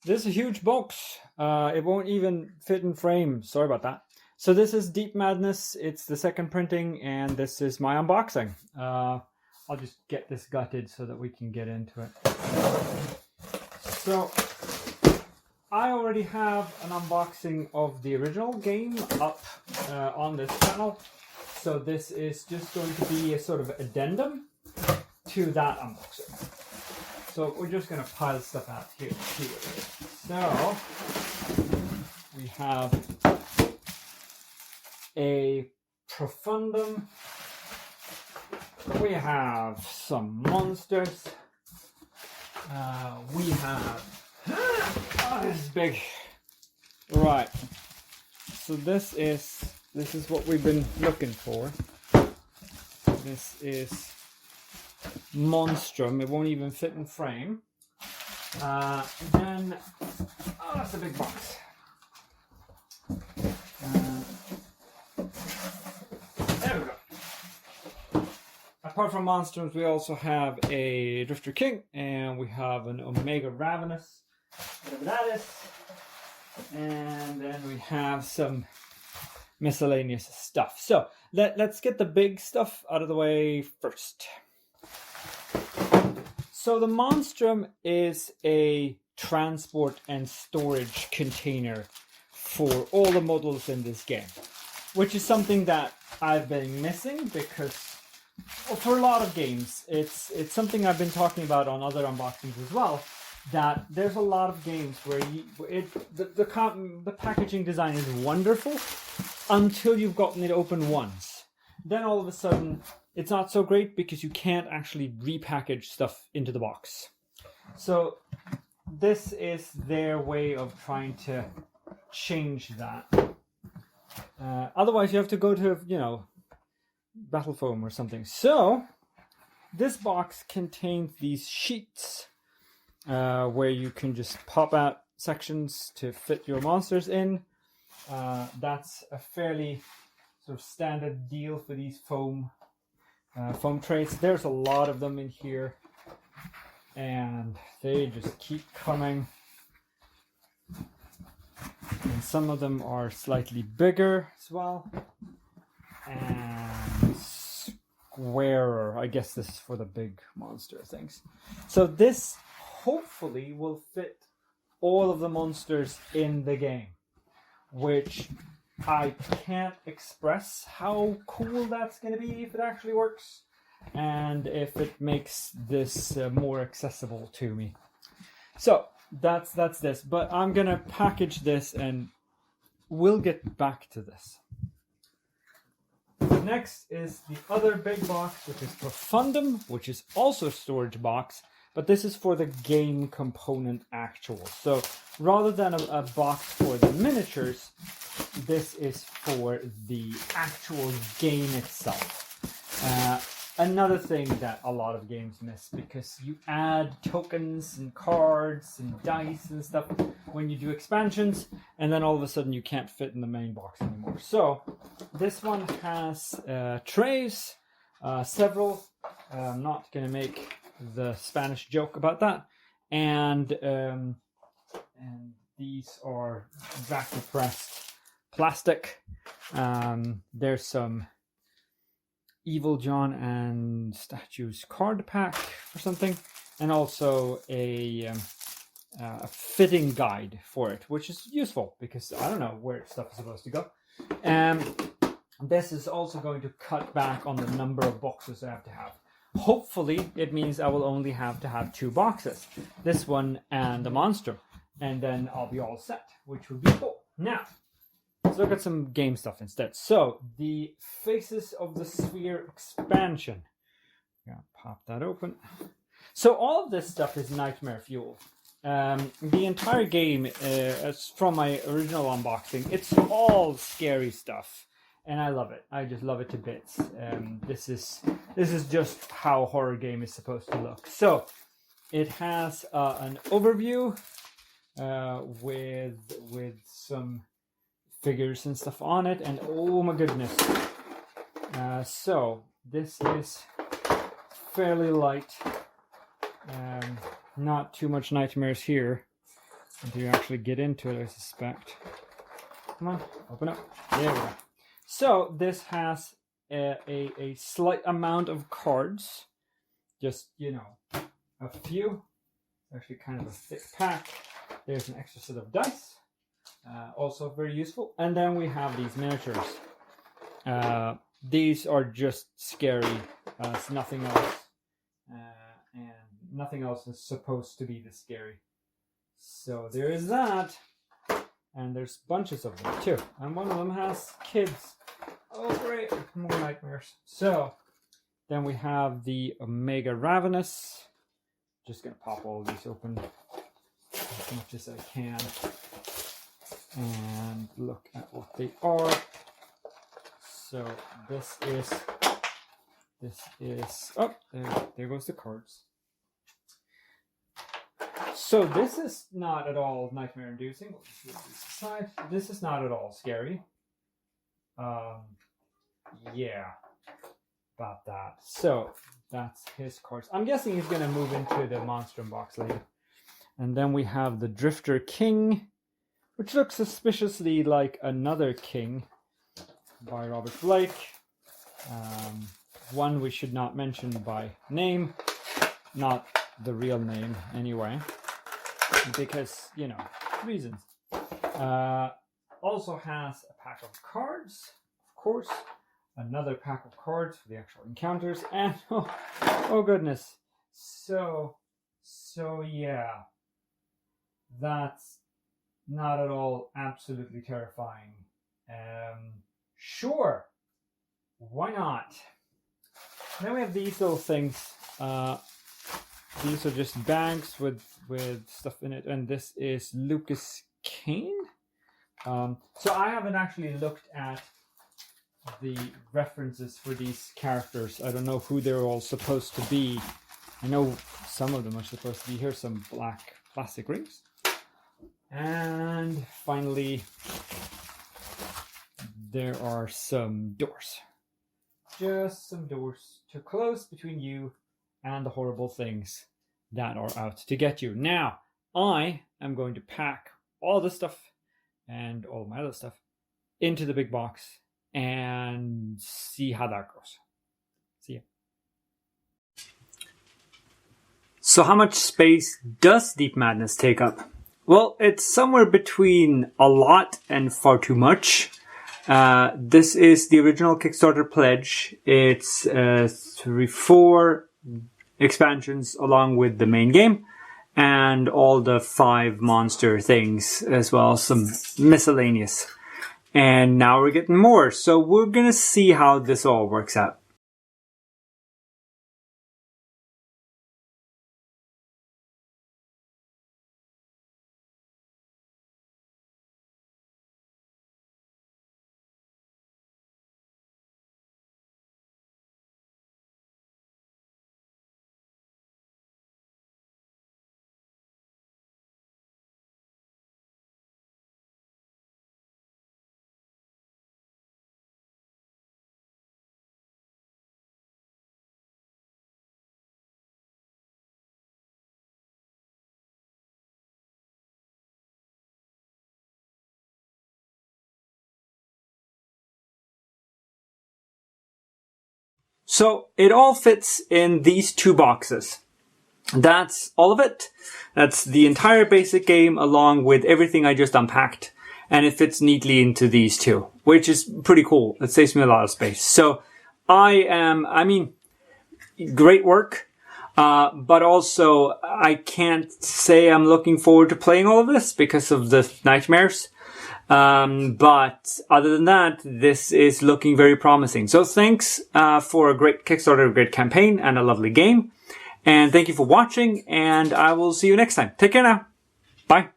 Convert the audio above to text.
This is a huge box. It won't even fit in frame. Sorry about that. So this is Deep Madness. It's the second printing, and this is my unboxing. I'll just get this gutted so that we can get into it. So I already have an unboxing of the original game up on this channel. So this is just going to be a sort of addendum to that unboxing. So we're just going to pile stuff out here. So we have a Profundum. We have some monsters. We have oh, this is big. Right. So this is what we've been looking for. This is Monstrum. It won't even fit in frame. Then oh, that's a big box. There we go. Apart from Monstrums, we also have a Drifter King, and we have an Omega Ravenous, whatever that is. And then we have some miscellaneous stuff. So let's get the big stuff out of the way first. So the Monstrum is a transport and storage container for all the models in this game, which is something that I've been missing because for a lot of games, it's something I've been talking about on other unboxings as well, that there's a lot of games where the packaging design is wonderful until you've gotten it open once. Then all of a sudden, it's not so great because you can't actually repackage stuff into the box. So this is their way of trying to change that. Otherwise, you have to go to, Battle Foam or something. So this box contains these sheets where you can just pop out sections to fit your monsters in. That's a fairly sort of standard deal for these foam trays. There's a lot of them in here, and they just keep coming. And some of them are slightly bigger as well, and squarer. I guess this is for the big monster things. So this hopefully will fit all of the monsters in the game, which I can't express how cool that's going to be if it actually works, and if it makes this more accessible to me. So that's this, but I'm going to package this and we'll get back to this. Next is the other big box, which is Profundum, which is also a storage box, but this is for the game component actual. So rather than a box for the miniatures, this is for the actual game itself. Another thing that a lot of games miss, because you add tokens and cards and dice and stuff when you do expansions, and then all of a sudden you can't fit in the main box anymore. So this one has trays, several. I'm not going to make the Spanish joke about that. And these are vacuum pressed plastic. There's some Evil John and Statues card pack or something, and also a fitting guide for it, which is useful because I don't know where stuff is supposed to go. This is also going to cut back on the number of boxes I have to have. Hopefully, it means I will only have to have 2 boxes, this one and the Monster, and then I'll be all set, which would be cool. Now, let's look at some game stuff instead. So, the Faces of the Sphere expansion. Yeah, pop that open. So, all of this stuff is Nightmare Fuel. The entire game, as from my original unboxing, it's all scary stuff. And I love it. I just love it to bits. This is just how a horror game is supposed to look. So, it has an overview with some figures and stuff on it, and oh my goodness. So this is fairly light. Not too much nightmares here. until you actually get into it, I suspect. Come on, open up. There we go. So this has a slight amount of cards. Just, you know, a few. Actually kind of a thick pack. There's an extra set of dice. Also very useful. And then we have these miniatures. These are just scary. It's nothing else. And nothing else is supposed to be this scary. So there is that. And there's bunches of them too. And one of them has kids. Oh great, more nightmares. So then we have the Omega Ravenous. Just gonna pop all these open as much as I can. And look at what they are. So this is, oh, there goes the cards. So this is not at all nightmare inducing. We'll just leave this aside. This is not at all scary. Yeah, about that. So that's his cards. I'm guessing he's gonna move into the Monstrum box later. And then we have the Drifter King, which looks suspiciously like Another King by Robert Blake. One we should not mention by name, not the real name anyway, because, you know, reasons. Also has a pack of cards, of course, another pack of cards for the actual encounters, and oh goodness, so yeah, that's not at all absolutely terrifying. Sure, why not? Then we have these little things. These are just bags with stuff in it, and this is Lucas Kane. So I haven't actually looked at the references for these characters. I don't know who they're all supposed to be. I know some of them are supposed to be. Here's some black plastic rings. And finally, there are some doors. Just some doors to close between you and the horrible things that are out to get you. Now, I am going to pack all this stuff and all my other stuff into the big box and see how that goes. See ya. So how much space does Deep Madness take up? Well, it's somewhere between a lot and far too much. This is the original Kickstarter pledge. It's 4 expansions along with the main game and all the 5 monster things as well, some miscellaneous. And now we're getting more, so we're gonna see how this all works out. So it all fits in these 2 boxes. That's all of it. That's the entire basic game along with everything I just unpacked. And it fits neatly into these 2, which is pretty cool. It saves me a lot of space. So great work. But also I can't say I'm looking forward to playing all of this because of the nightmares. But other than that, this is looking very promising. So thanks for a great Kickstarter, a great campaign, and a lovely game. And thank you for watching, and I will see you next time. Take care now. Bye.